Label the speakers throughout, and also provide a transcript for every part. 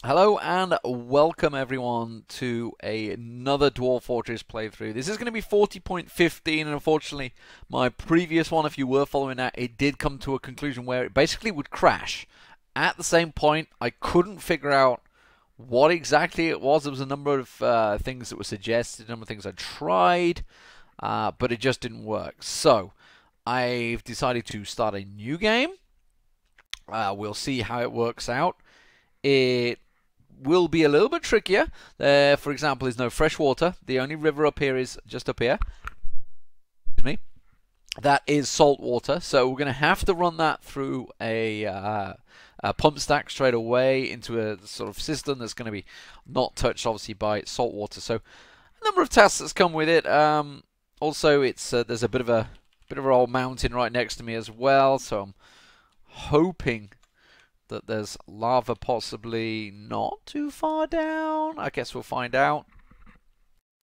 Speaker 1: Hello and welcome everyone to another Dwarf Fortress playthrough. This is going to be 40.15 and unfortunately my previous one, if you were following that, it did come to a conclusion where it basically would crash. At the same point, I couldn't figure out what exactly it was. There was a number of things that were suggested, a number of things I tried, but it just didn't work. So I've decided to start a new game. We'll see how it works out. It will be a little bit trickier. There, for example, is no fresh water. The only river up here is just up here. Excuse me. That is salt water. So we're going to have to run that through a pump stack straight away into a sort of system that's going to be not touched, obviously, by salt water. So a number of tasks that's come with it. Also, it's there's a bit of an old mountain right next to me as well. So I'm hoping that there's lava possibly not too far down. I guess we'll find out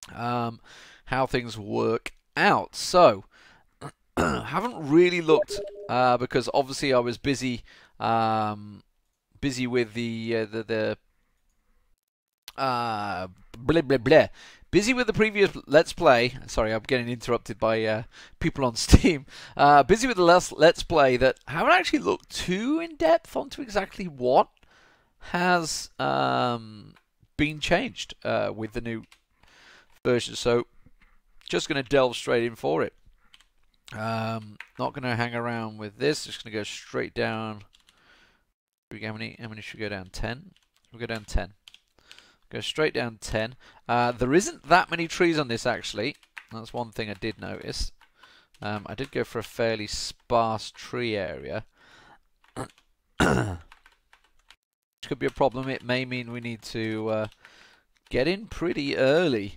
Speaker 1: how things work out. So, haven't really looked because obviously I was busy with the blah blah blah. Busy with the previous Let's Play. Sorry, I'm getting interrupted by people on Steam. Busy with the Let's Play that haven't actually looked too in depth onto exactly what has been changed with the new version. So, just going to delve straight in for it. Not going to hang around with this. Just going to go straight down. How many should we go down? 10? We'll go down 10. Go straight down 10. There isn't that many trees on this, actually. That's one thing I did notice. I did go for a fairly sparse tree area. Which could be a problem. It may mean we need to get in pretty early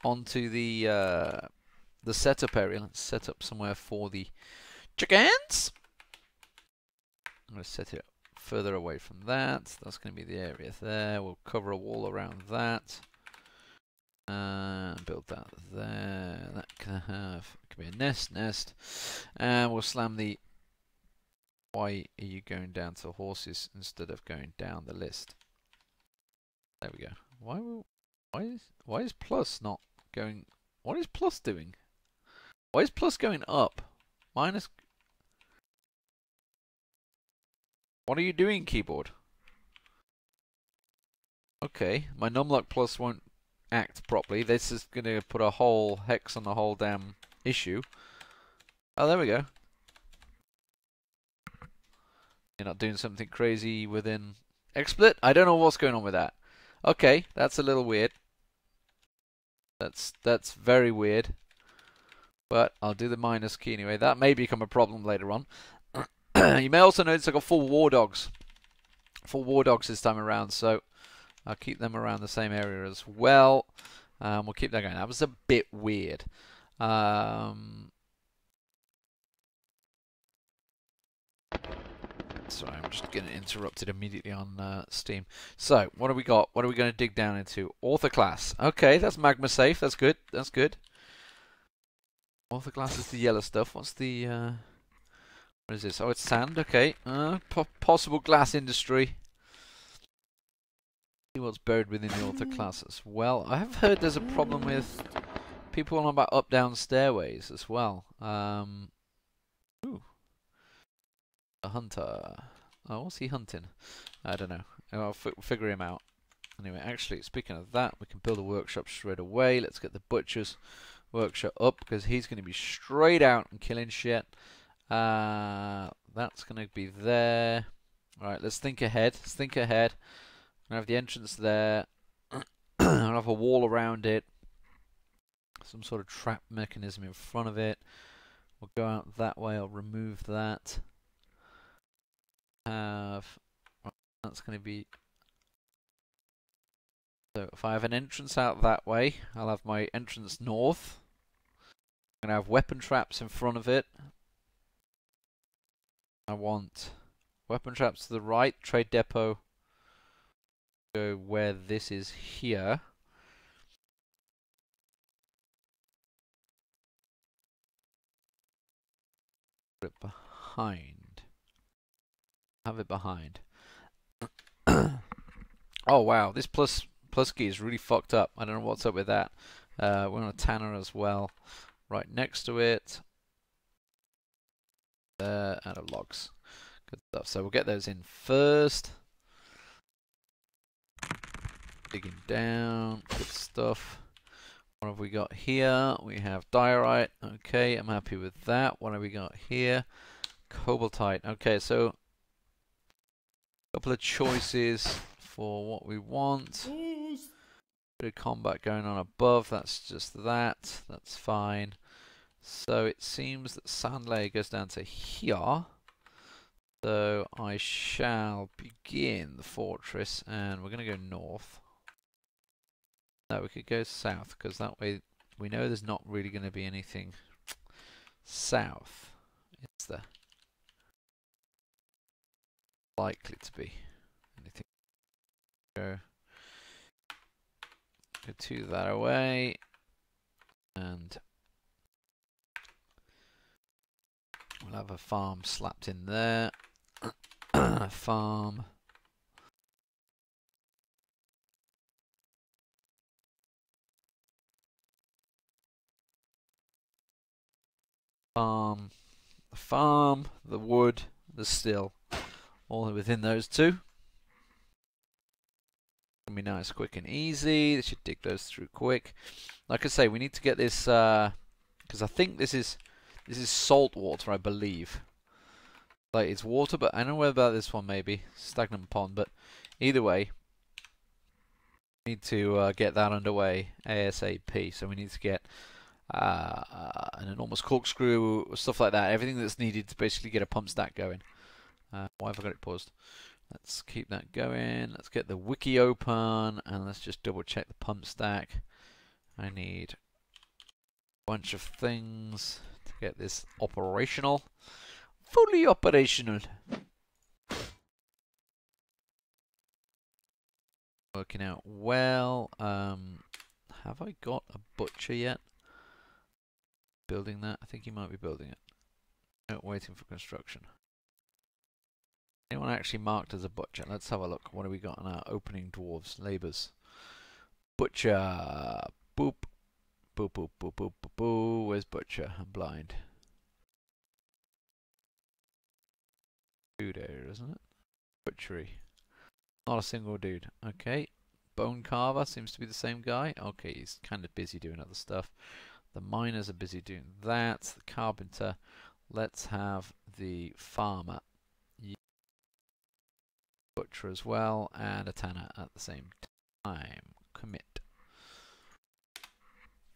Speaker 1: onto the setup area. Let's set up somewhere for the chickens. I'm going to set it further away from that. That's going to be the area there. We'll cover a wall around that. Build that there. That can be a nest. And we'll slam the... Why are you going down to horses instead of going down the list? There we go. Why is plus not going... What is plus doing? Why is plus going up? Minus... What are you doing, keyboard? Okay, my numlock plus won't act properly. This is going to put a whole hex on the whole damn issue. Oh, there we go. You're not doing something crazy within XSplit? I don't know what's going on with that. Okay, that's a little weird. That's very weird. But I'll do the minus key anyway. That may become a problem later on. You may also notice I got 4 war dogs. 4 war dogs this time around, so I'll keep them around the same area as well. We'll keep that going. That was a bit weird. Sorry, I'm just getting interrupted immediately on Steam. So, what have we got? What are we going to dig down into? Author class. Okay, that's magma safe. That's good. That's good. Author class is the yellow stuff. What's the... What is this? Oh, it's sand. Okay. Possible glass industry. See what's buried within the author class as well. I have heard there's a problem with people on about up-down stairways as well. Ooh. A hunter. Oh, what's he hunting? I don't know. I'll figure him out. Anyway, actually, speaking of that, we can build a workshop straight away. Let's get the butcher's workshop up because he's going to be straight out and killing shit. That's going to be there. Alright, let's think ahead. Let's think ahead. I'm going to have the entrance there. I'll have a wall around it. Some sort of trap mechanism in front of it. We'll go out that way. I'll remove that. That's going to be... So if I have an entrance out that way, I'll have my entrance north. I'm going to have weapon traps in front of it. I want weapon traps to the right, trade depot go where this is here. Put it behind. Have it behind. Oh wow, this plus key is really fucked up. I don't know what's up with that. We're on a tanner as well, right next to it. Out of logs. Good stuff. So we'll get those in first. Digging down. Good stuff. What have we got here? We have diorite. Okay, I'm happy with that. What have we got here? Cobaltite. Okay, so a couple of choices for what we want. Bit of combat going on above. That's just that. That's fine. So it seems that sand layer goes down to here. So I shall begin the fortress, and we're going to go north. No, we could go south, because that way we know there's not really going to be anything south. Is there? Likely to be anything. Go to that away, and we'll have a farm slapped in there. Farm. The farm, the wood, the still, all within those two. Gonna be nice, quick and easy. They should dig those through quick. Like I say, we need to get this because I think this is salt water, I believe. Like it's water, but I don't know about this one. Maybe stagnant pond, but either way, we need to get that underway ASAP. So we need to get an enormous corkscrew, stuff like that. Everything that's needed to basically get a pump stack going. Why have I got it paused? Let's keep that going. Let's get the wiki open, and let's just double check the pump stack. I need a bunch of things to get this operational. Fully operational. Working out well. Have I got a butcher yet? Building that? I think he might be building it. No, waiting for construction. Anyone actually marked as a butcher? Let's have a look. What do we got on our opening dwarves? Labours. Butcher. Boop. Boop, boop, boop, boop, boop, boop. Where's butcher? I'm blind. Dude area, isn't it? Butchery. Not a single dude. Okay. Bone carver seems to be the same guy. Okay, he's kind of busy doing other stuff. The miners are busy doing that. The carpenter. Let's have the farmer. Butcher as well, and a tanner at the same time. Commit.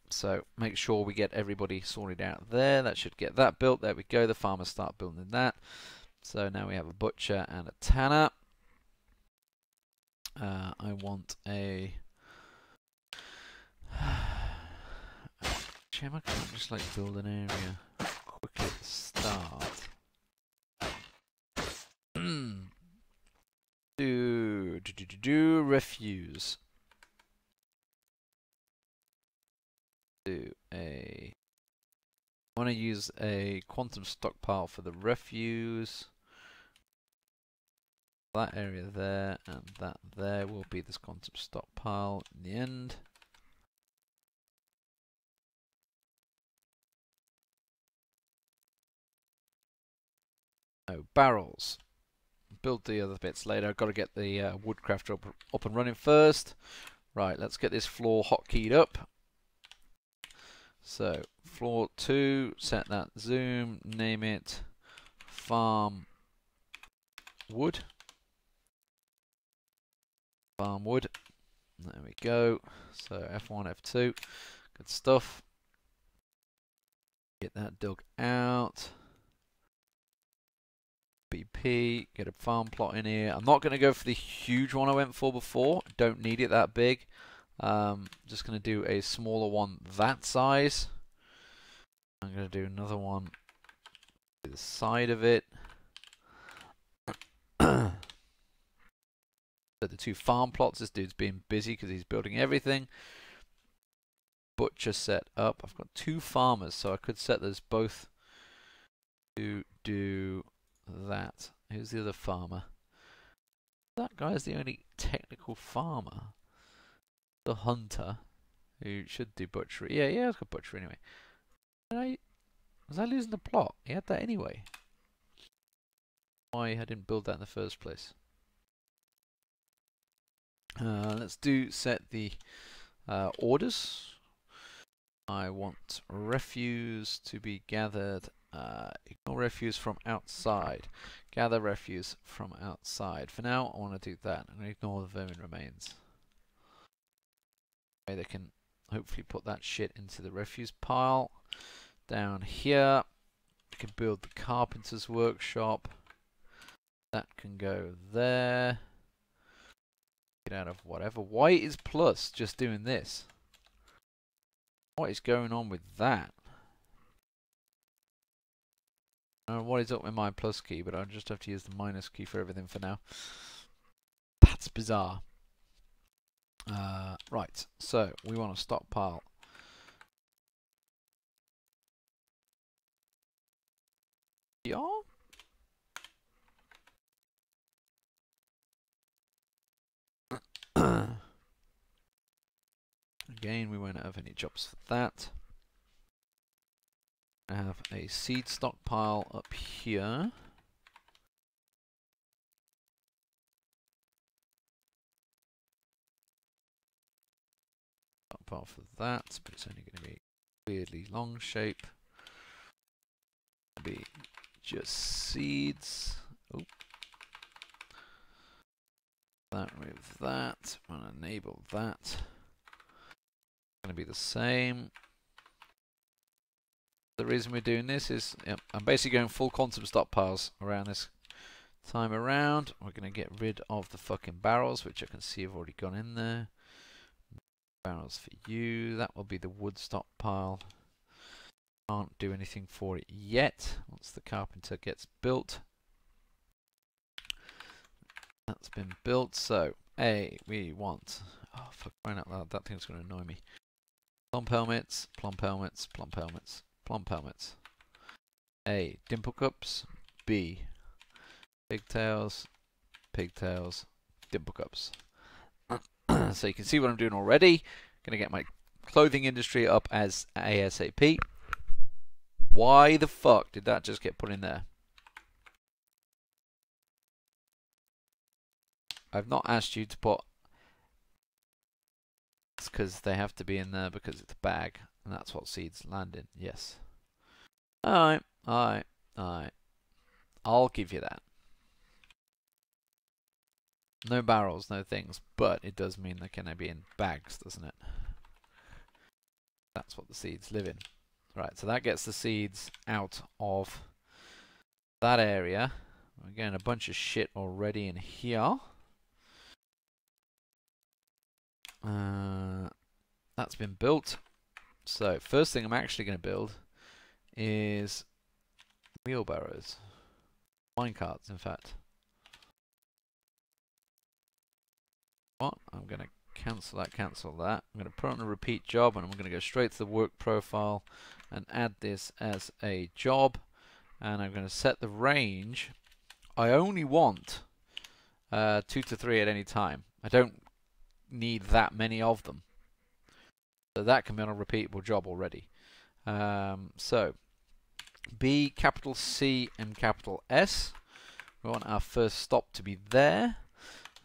Speaker 1: So make sure we get everybody sorted out there. That should get that built. There we go. The farmers start building that. So now we have a butcher and a tanner. I want a... Actually, I can't just like build an area quickly at the start. do refuse. I want to use a quantum stockpile for the refuse. That area there and that there will be this quantum stockpile in the end. No, barrels. Build the other bits later. I've got to get the woodcrafter up and running first. Right, let's get this floor hotkeyed up. So, floor 2, set that zoom, name it farm wood. Farm wood. There we go. So, F1, F2. Good stuff. Get that dug out. BP, get a farm plot in here. I'm not going to go for the huge one I went for before. Don't need it that big. Just going to do a smaller one that size. I'm going to do another one to the side of it. So the two farm plots, this dude's being busy because he's building everything. Butcher set up. I've got two farmers, so I could set those both to do that. Who's the other farmer? That guy's the only technical farmer. The hunter, who should do butchery. Yeah, I've got butchery anyway. Was I losing the plot? He had that anyway. Why I didn't build that in the first place. Let's set the orders. I want refuse to be gathered. Ignore refuse from outside. Gather refuse from outside. For now, I want to do that. I'm going to ignore the vermin remains. Okay, they can hopefully put that shit into the refuse pile. Down here, we can build the carpenter's workshop. That can go there. Get out of whatever. Why is plus just doing this? What is going on with that? I don't know what is up with my plus key, but I'll just have to use the minus key for everything for now. That's bizarre. Right, so we want to stockpile. Yeah? Again, we won't have any jobs for that. I have a seed stockpile up here. Stockpile for that, but it's only going to be weirdly long shape. Be just seeds. Oh. That with that. I'm going to enable that. Going to be the same. The reason we're doing this is I'm basically going full quantum stockpiles around this time around. We're going to get rid of the fucking barrels, which I can see have already gone in there. Barrels for you. That will be the wood stockpile. Can't do anything for it yet. Once the carpenter gets built. That's been built. So, we want... Oh, fuck, crying out loud. That thing's going to annoy me. Plump helmets, plump helmets, plump helmets, plump helmets. A, dimple cups. B, pigtails, pigtails, dimple cups. So you can see what I'm doing already. Gonna get my clothing industry up as ASAP. Why the fuck did that just get put in there? I've not asked you to put... It's because they have to be in there because it's a bag. And that's what seeds land in. Yes. Alright. I'll give you that. No barrels, no things. But it does mean they can be in bags, doesn't it? That's what the seeds live in. Right, so that gets the seeds out of that area. We're getting a bunch of shit already in here. That's been built. So first thing I'm actually going to build is wheelbarrows. Minecarts, in fact. What? I'm going to cancel that, cancel that. I'm going to put on a repeat job and I'm going to go straight to the work profile and add this as a job. And I'm going to set the range. I only want 2 to 3 at any time. I don't need that many of them. So that can be on a repeatable job already. So B, capital C and capital S. We want our first stop to be there.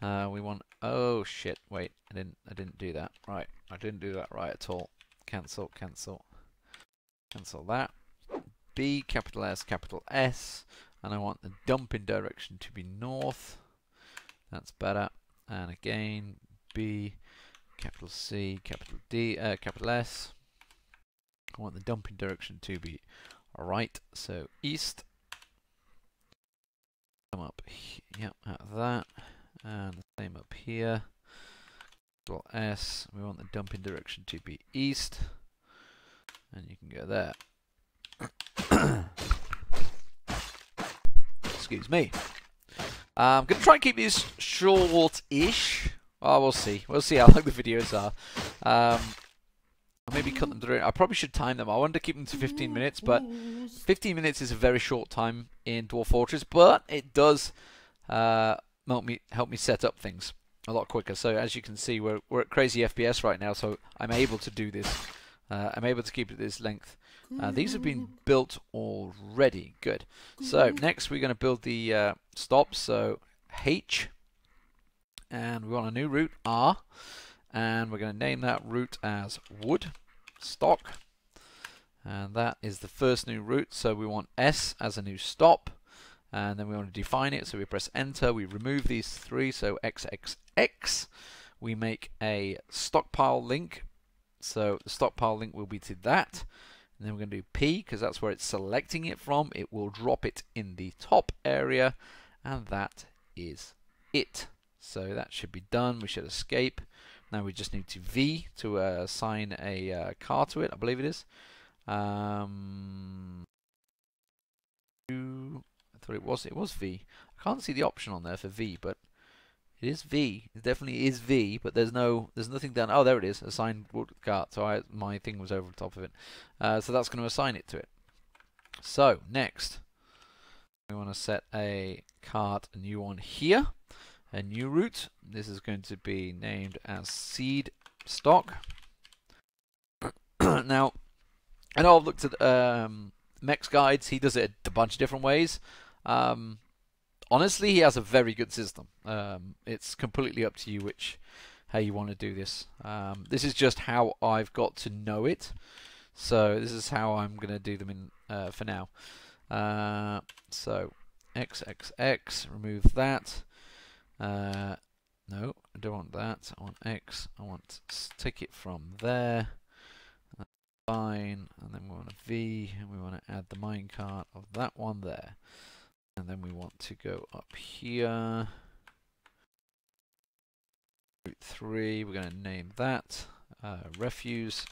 Speaker 1: We want... Oh shit, wait, I didn't do that. Right, I didn't do that right at all. Cancel, cancel. Cancel that. B, capital S, capital S. And I want the dumping direction to be north. That's better. And again, B, capital C, capital D, capital S. I want the dumping direction to be right, so east. Come up, yep, out of that. And the same up here. Capital S. We want the dumping direction to be east. And you can go there. Excuse me. I'm going to try and keep these short-ish. Oh, we'll see. We'll see how long the videos are. I'll maybe cut them through. I probably should time them. I wanted to keep them to 15 minutes, but 15 minutes is a very short time in Dwarf Fortress. But it does help me set up things a lot quicker. So as you can see, we're at crazy FPS right now, so I'm able to do this. I'm able to keep it this length. These have been built already. Good. So next we're going to build the stops. So H, and we want a new route, R, and we're going to name that route as wood stock, and that is the first new route. So we want S as a new stop, and then we want to define it. So we press enter, we remove these three, so XXX, we make a stockpile link. So the stockpile link will be to that, and then we're going to do P because that's where it's selecting it from. It will drop it in the top area, and that is it. So that should be done. We should escape. Now we just need to V to assign a car to it, I believe it is. I thought it was V. I can't see the option on there for V, but it is V. It definitely is V, but there's nothing done. Oh, there it is. Assign wood cart. So my thing was over the top of it. So that's going to assign it to it. So next, we want to set a cart, a new one here, a new route. This is going to be named as seed stock. Now, I know I've looked at Mech's guides. He does it a bunch of different ways. Honestly, he has a very good system. It's completely up to you how you want to do this. This is just how I've got to know it. So this is how I'm going to do them in for now. So XXX, remove that. No, I don't want that. I want X. I want to take it from there. That's fine. And then we want a V, and we want to add the minecart of that one there. And then we want to go up here. Route 3, we're going to name that refuse.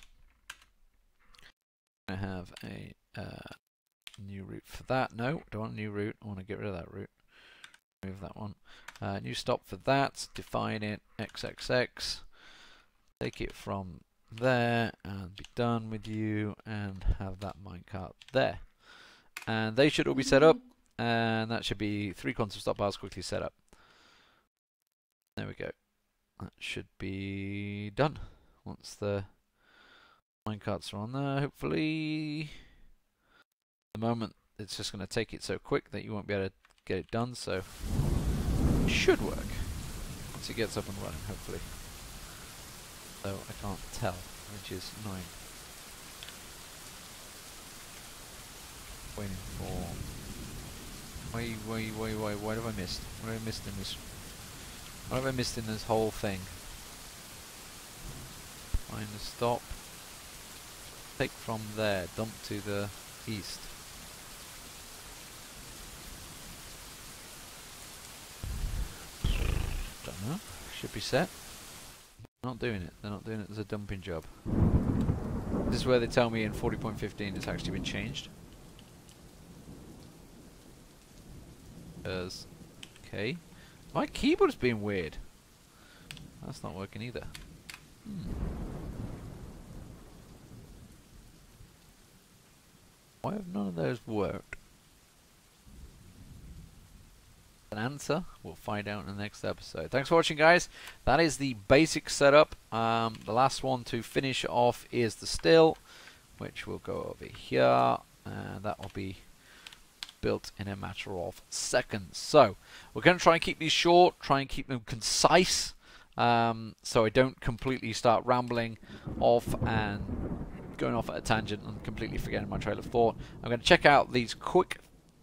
Speaker 1: I have a new route for that. No, don't want a new route. I want to get rid of that route. Remove that one. New stop for that. Define it. XXX. Take it from there and be done with you, and have that minecart there. And they should all be set up. And that should be 3 quantum stop bars quickly set up. There we go. That should be done. Once the minecarts are on there, hopefully. At the moment, it's just going to take it so quick that you won't be able to get it done. So, it should work once it gets up and running, hopefully. Though I can't tell, which is annoying. Waiting for. Wait, what have I missed? What have I missed in this? What have I missed in this whole thing? Find the stop. Take from there, dump to the east. Don't know. Should be set. Not doing it. They're not doing it as a dumping job. This is where they tell me in 40.15 it's actually been changed. Okay. My keyboard's being weird. That's not working either. Why have none of those worked? An answer we'll find out in the next episode. Thanks for watching, guys. That is the basic setup. The last one to finish off is the still, which will go over here, and that will be built in a matter of seconds. So we're going to try and keep these short, try and keep them concise, so I don't completely start rambling off and going off at a tangent and completely forgetting my trail of thought. I'm going to check out these quick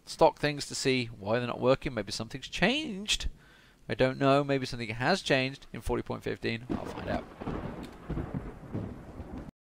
Speaker 1: stock things to see why they're not working. Maybe something's changed. I don't know. Maybe something has changed in 40.15. I'll find out.